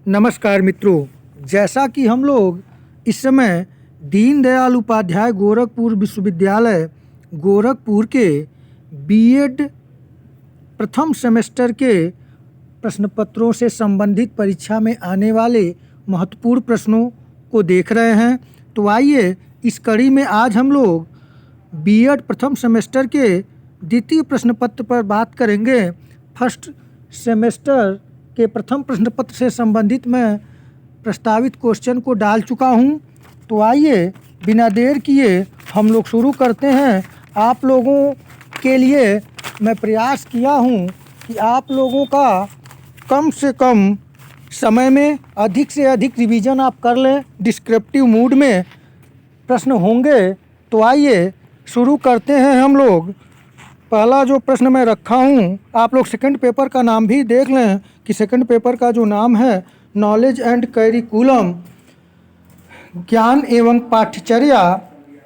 नमस्कार मित्रों, जैसा कि हम लोग इस समय दीनदयाल उपाध्याय गोरखपुर विश्वविद्यालय गोरखपुर के बीएड प्रथम सेमेस्टर के प्रश्न पत्रों से संबंधित परीक्षा में आने वाले महत्वपूर्ण प्रश्नों को देख रहे हैं, तो आइए इस कड़ी में आज हम लोग बीएड प्रथम सेमेस्टर के द्वितीय प्रश्न पत्र पर बात करेंगे। फर्स्ट सेमेस्टर के प्रथम प्रश्न पत्र से संबंधित मैं प्रस्तावित क्वेश्चन को डाल चुका हूं, तो आइए बिना देर किए हम लोग शुरू करते हैं। आप लोगों के लिए मैं प्रयास किया हूं कि आप लोगों का कम से कम समय में अधिक से अधिक रिवीजन आप कर लें। डिस्क्रिप्टिव मूड में प्रश्न होंगे, तो आइए शुरू करते हैं हम लोग। पहला जो प्रश्न मैं रखा हूं, आप लोग सेकंड पेपर का नाम भी देख लें कि सेकंड पेपर का जो नाम है नॉलेज एंड करिकुलम, ज्ञान एवं पाठ्यचर्या।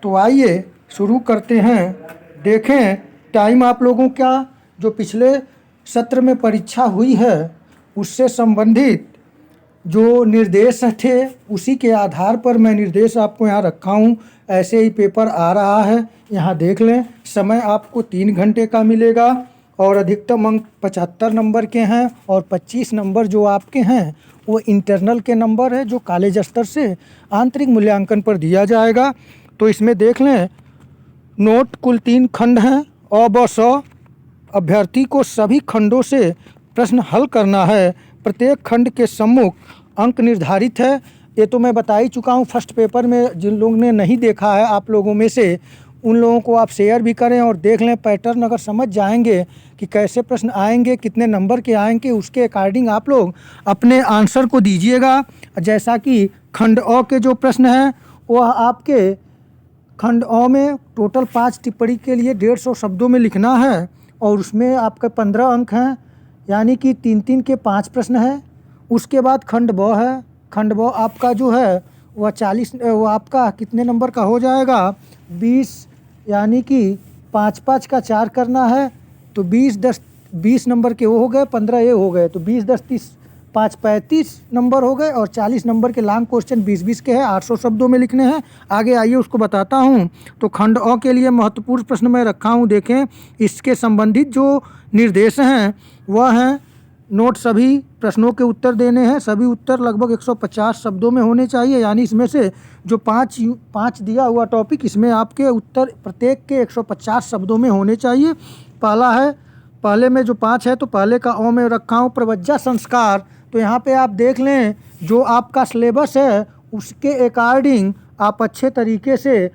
तो आइए शुरू करते हैं। देखें टाइम आप लोगों का जो पिछले सत्र में परीक्षा हुई है उससे संबंधित जो निर्देश थे उसी के आधार पर मैं निर्देश आपको यहाँ रखा हूँ। ऐसे ही पेपर आ रहा है, यहाँ देख लें। समय आपको 3 घंटे का मिलेगा और अधिकतम अंक 75 नंबर के हैं और 25 नंबर जो आपके हैं वो इंटरनल के नंबर है जो कॉलेज स्तर से आंतरिक मूल्यांकन पर दिया जाएगा। तो इसमें देख लें, नोट कुल 3 खंड हैं। अ ब स अभ्यर्थी को सभी खंडों से प्रश्न हल करना है। प्रत्येक खंड के सम्मुख अंक निर्धारित है। ये तो मैं बता ही चुका हूँ फर्स्ट पेपर में। जिन लोगों ने नहीं देखा है आप लोगों में से, उन लोगों को आप शेयर भी करें और देख लें। पैटर्न अगर समझ जाएंगे कि कैसे प्रश्न आएंगे, कितने नंबर के आएंगे, उसके अकॉर्डिंग आप लोग अपने आंसर को दीजिएगा। जैसा कि खंड अ के जो प्रश्न हैं वह आपके खंड अ में टोटल 5 टिप्पणी के लिए 150 शब्दों में लिखना है और उसमें आपके 15 अंक हैं, यानी कि 3-3 के 5 प्रश्न हैं। उसके बाद खंड ब है। खंड ब आपका जो है वह 40, वो आपका कितने नंबर का हो जाएगा, 20, यानी कि 5-5 का 4 करना है। तो 20 नंबर के वो हो गए, 15 ये हो गए, तो 20, 10, 30, 5, 35 नंबर हो गए और 40 नंबर के लॉन्ग क्वेश्चन 20-20 के हैं, 800 शब्दों में लिखने हैं। आगे आइए उसको बताता हूँ। तो खंड अ के लिए महत्वपूर्ण प्रश्न मैं रखा हूँ। देखें इसके संबंधित जो निर्देश हैं वह हैं, नोट सभी प्रश्नों के उत्तर देने हैं। सभी उत्तर लगभग 150 शब्दों में होने चाहिए, यानी इसमें से जो 5 दिया हुआ टॉपिक, इसमें आपके उत्तर प्रत्येक के 150 शब्दों में होने चाहिए। पहला है, पहले में जो 5 है तो पहले का अ में रखा हूँ प्रवज्जा संस्कार। तो यहाँ पे आप देख लें जो आपका सिलेबस है उसके अकॉर्डिंग आप अच्छे तरीके से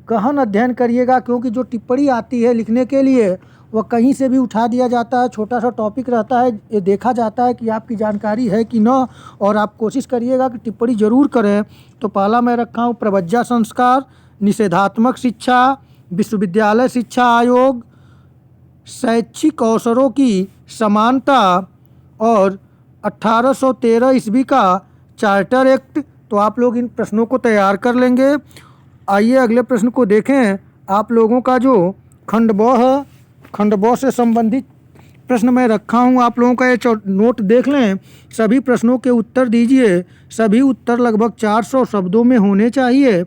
गहन अध्ययन करिएगा, क्योंकि जो टिप्पणी आती है लिखने के लिए वह कहीं से भी उठा दिया जाता है। छोटा सा टॉपिक रहता है, ये देखा जाता है कि आपकी जानकारी है कि न, और आप कोशिश करिएगा कि टिप्पणी ज़रूर करें। तो पहला मैं रखा हूँ प्रवज्जा संस्कार, निषेधात्मक शिक्षा, विश्वविद्यालय शिक्षा आयोग, शैक्षिक अवसरों की समानता और 1813 ईस्वी का चार्टर एक्ट। तो आप लोग इन प्रश्नों को तैयार कर लेंगे। आइए अगले प्रश्न को देखें। आप लोगों का जो खंड ब है, खंड ब से संबंधित प्रश्न मैं रखा हूँ। आप लोगों का ये नोट देख लें। सभी प्रश्नों के उत्तर दीजिए। सभी उत्तर लगभग 400 शब्दों में होने चाहिए।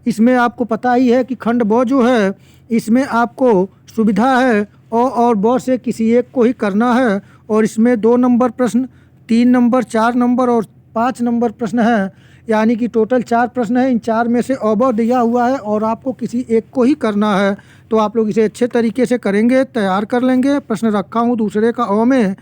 इसमें आपको पता ही है कि खंड ब जो है इसमें आपको सुविधा है अ और ब से किसी एक को ही करना है, और इसमें 2 नंबर प्रश्न, 3 नंबर, 4 नंबर और 5 नंबर प्रश्न है, यानी कि टोटल 4 प्रश्न है। इन 4 में से अ ब दिया हुआ है और आपको किसी एक को ही करना है। तो आप लोग इसे अच्छे तरीके से करेंगे, तैयार कर लेंगे। प्रश्न रखा हूँ दूसरे का अ में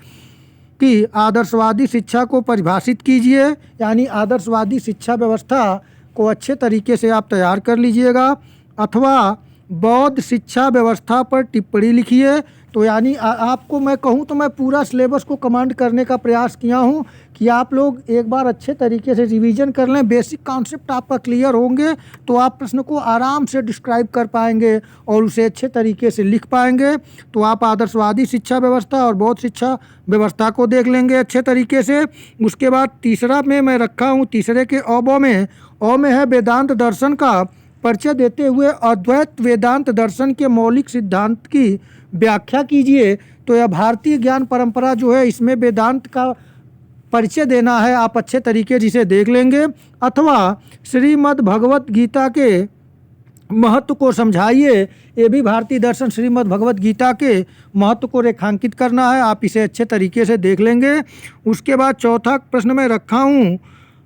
कि आदर्शवादी शिक्षा को परिभाषित कीजिए, यानी आदर्शवादी शिक्षा व्यवस्था को अच्छे तरीके से आप तैयार कर लीजिएगा। अथवा बौद्ध शिक्षा व्यवस्था पर टिप्पणी लिखिए। तो यानी आपको मैं कहूँ तो मैं पूरा सिलेबस को कमांड करने का प्रयास किया हूँ कि आप लोग एक बार अच्छे तरीके से रिवीजन कर लें। बेसिक कॉन्सेप्ट आपका क्लियर होंगे तो आप प्रश्न को आराम से डिस्क्राइब कर पाएंगे और उसे अच्छे तरीके से लिख पाएंगे। तो आप आदर्शवादी शिक्षा व्यवस्था और बौद्ध शिक्षा व्यवस्था को देख लेंगे अच्छे तरीके से। उसके बाद तीसरा में मैं रखा हूँ, तीसरे के अ में है वेदांत दर्शन का परिचय देते हुए अद्वैत वेदांत दर्शन के मौलिक सिद्धांत की व्याख्या कीजिए। तो यह भारतीय ज्ञान परंपरा जो है इसमें वेदांत का परिचय देना है, आप अच्छे तरीके जिसे देख लेंगे, अथवा श्रीमद् भगवत गीता के महत्व को समझाइए। ये भी भारतीय दर्शन श्रीमद् भगवत गीता के महत्व को रेखांकित करना है, आप इसे अच्छे तरीके से देख लेंगे। उसके बाद चौथा प्रश्न मैं रखा हूँ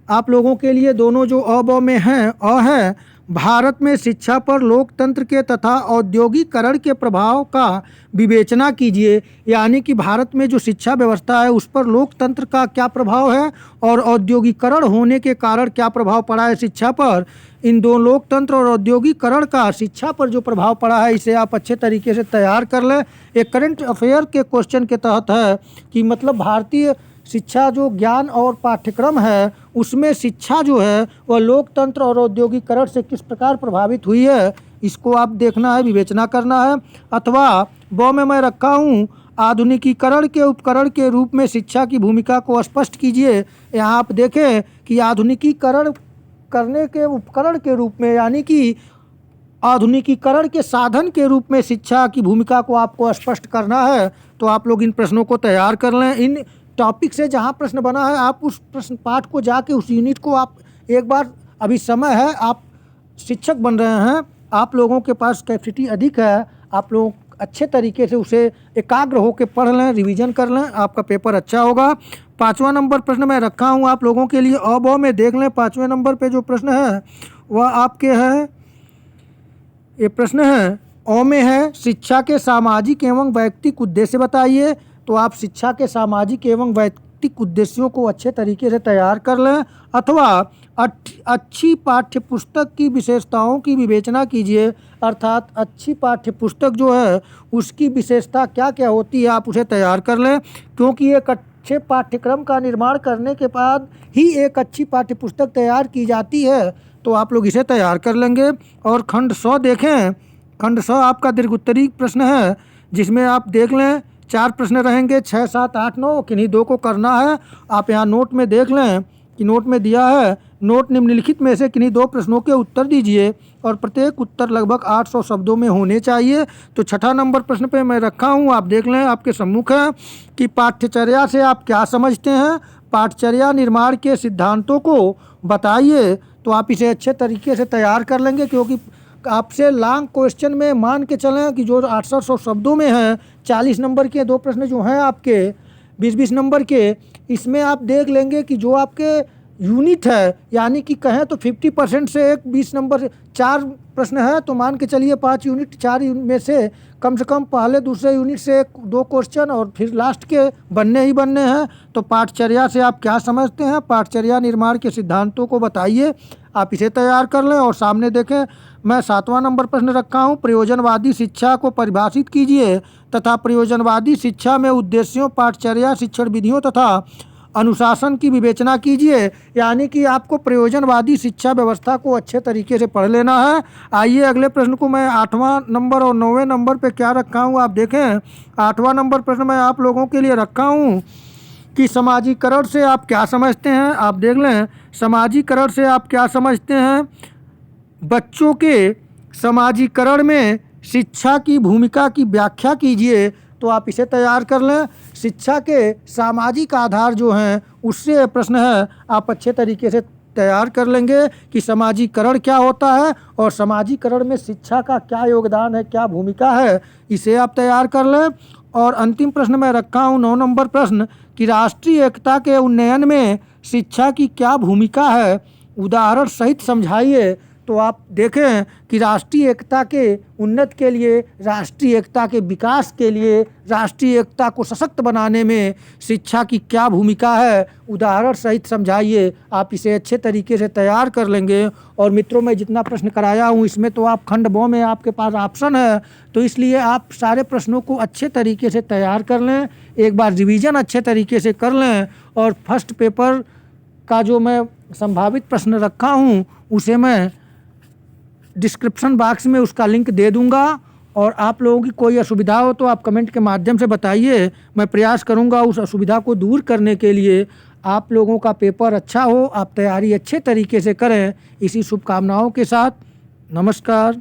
आप लोगों के लिए, दोनों जो अ ब में हैं, अ है, भारत में शिक्षा पर लोकतंत्र के तथा औद्योगिकरण के प्रभाव का विवेचना कीजिए। यानी कि भारत में जो शिक्षा व्यवस्था है उस पर लोकतंत्र का क्या प्रभाव है और औद्योगिकरण होने के कारण क्या प्रभाव पड़ा है शिक्षा पर। इन दो लोकतंत्र और औद्योगिकरण का शिक्षा पर जो प्रभाव पड़ा है इसे आप अच्छे तरीके से तैयार कर लें। एक करंट अफेयर के क्वेश्चन के तहत है कि मतलब भारतीय शिक्षा जो ज्ञान और पाठ्यक्रम है उसमें शिक्षा जो है वह लोकतंत्र और औद्योगिकरण से किस प्रकार प्रभावित हुई है, इसको आप देखना है, विवेचना करना है। अथवा ब में मैं रखा हूँ आधुनिकीकरण के उपकरण के रूप में शिक्षा की भूमिका को स्पष्ट कीजिए। यहाँ आप देखें कि आधुनिकीकरण करने के उपकरण के रूप में, यानी कि आधुनिकीकरण के साधन के रूप में शिक्षा की भूमिका को आपको स्पष्ट करना है। तो आप लोग इन प्रश्नों को तैयार कर लें। इन टॉपिक से जहाँ प्रश्न बना है आप उस प्रश्न पाठ को जाके उस यूनिट को आप एक बार, अभी समय है, आप शिक्षक बन रहे हैं, आप लोगों के पास कैपेसिटी अधिक है, आप लोग अच्छे तरीके से उसे एकाग्र होकर पढ़ लें, रिवीजन कर लें, आपका पेपर अच्छा होगा। 5वां नंबर प्रश्न मैं रखा हूँ आप लोगों के लिए, अ ब में देख लें। 5वें नंबर पे जो प्रश्न है वह आपके है, ये प्रश्न है अ में है, शिक्षा के सामाजिक एवं वैयक्तिक उद्देश्य बताइए। तो आप शिक्षा के सामाजिक एवं वैयक्तिक उद्देश्यों को अच्छे तरीके से तैयार कर लें। अथवा अच्छी पाठ्य पुस्तक की विशेषताओं की विवेचना कीजिए, अर्थात अच्छी पाठ्य पुस्तक जो है उसकी विशेषता क्या क्या होती है आप उसे तैयार कर लें, क्योंकि एक अच्छे पाठ्यक्रम का निर्माण करने के बाद ही एक अच्छी पाठ्य पुस्तक तैयार की जाती है। तो आप लोग इसे तैयार कर लेंगे। और खंड 100 देखें, खंड 100 आपका दीर्घोत्तरी प्रश्न है जिसमें आप देख लें 4 प्रश्न रहेंगे, 6, 7, 8, 9, किन्हीं 2 को करना है। आप यहाँ नोट में देख लें कि नोट में दिया है, नोट निम्नलिखित में से किन्हीं 2 प्रश्नों के उत्तर दीजिए और प्रत्येक उत्तर लगभग 800 शब्दों में होने चाहिए। तो 6ठा नंबर प्रश्न पे मैं रखा हूँ, आप देख लें, आपके सम्मुख है कि पाठ्यचर्या से आप क्या समझते हैं, पाठ्यचर्या निर्माण के सिद्धांतों को बताइए। तो आप इसे अच्छे तरीके से तैयार कर लेंगे, क्योंकि आपसे लॉन्ग क्वेश्चन में मान के चलें कि जो 800 शब्दों में है, 40 नंबर के 2 प्रश्न जो हैं आपके 20-20 नंबर के, इसमें आप देख लेंगे कि जो आपके यूनिट है, यानी कि कहें तो 50% से एक 20 नंबर 4 प्रश्न है, तो मान के चलिए 5 यूनिट, 4 यूनिट में से कम पहले दूसरे यूनिट से 2 क्वेश्चन और फिर लास्ट के बनने ही बनने हैं। तो पाठचर्या से आप क्या समझते हैं, पाठचर्या निर्माण के सिद्धांतों को बताइए, आप इसे तैयार कर लें। और सामने देखें, मैं 7वां नंबर प्रश्न रखा हूँ, प्रयोजनवादी शिक्षा को परिभाषित कीजिए तथा प्रयोजनवादी शिक्षा में उद्देश्यों, पाठचर्या, शिक्षण विधियों तथा अनुशासन की विवेचना कीजिए। यानी कि आपको प्रयोजनवादी शिक्षा व्यवस्था को अच्छे तरीके से पढ़ लेना है। आइए अगले प्रश्न को मैं 8वां नंबर और 9वें नंबर पे क्या रखा हूँ आप देखें। 8वां नंबर प्रश्न मैं आप लोगों के लिए रखा हूँ कि समाजीकरण से आप क्या समझते हैं, आप देख लें, समाजीकरण से आप क्या समझते हैं, बच्चों के समाजीकरण में शिक्षा की भूमिका की व्याख्या कीजिए। तो आप इसे तैयार कर लें। शिक्षा के सामाजिक आधार जो हैं उससे प्रश्न है, आप अच्छे तरीके से तैयार कर लेंगे कि समाजीकरण क्या होता है और समाजीकरण में शिक्षा का क्या योगदान है, क्या भूमिका है, इसे आप तैयार कर लें। और अंतिम प्रश्न मैं रखा हूँ 9 नंबर प्रश्न कि राष्ट्रीय एकता के उन्नयन में शिक्षा की क्या भूमिका है, उदाहरण सहित समझाइए। तो आप देखें कि राष्ट्रीय एकता के उन्नत के लिए, राष्ट्रीय एकता के विकास के लिए, राष्ट्रीय एकता को सशक्त बनाने में शिक्षा की क्या भूमिका है, उदाहरण सहित समझाइए। आप इसे अच्छे तरीके से तैयार कर लेंगे। और मित्रों, मैं जितना प्रश्न कराया हूँ इसमें तो आप खंड ब में आपके पास ऑप्शन है, तो इसलिए आप सारे प्रश्नों को अच्छे तरीके से तैयार कर लें, एक बार रिवीजन अच्छे तरीके से कर लें। और फर्स्ट पेपर का जो मैं संभावित प्रश्न रखा हूँ उसे मैं डिस्क्रिप्शन बॉक्स में उसका लिंक दे दूंगा। और आप लोगों की कोई असुविधा हो तो आप कमेंट के माध्यम से बताइए, मैं प्रयास करूंगा उस असुविधा को दूर करने के लिए। आप लोगों का पेपर अच्छा हो, आप तैयारी अच्छे तरीके से करें, इसी शुभकामनाओं के साथ नमस्कार।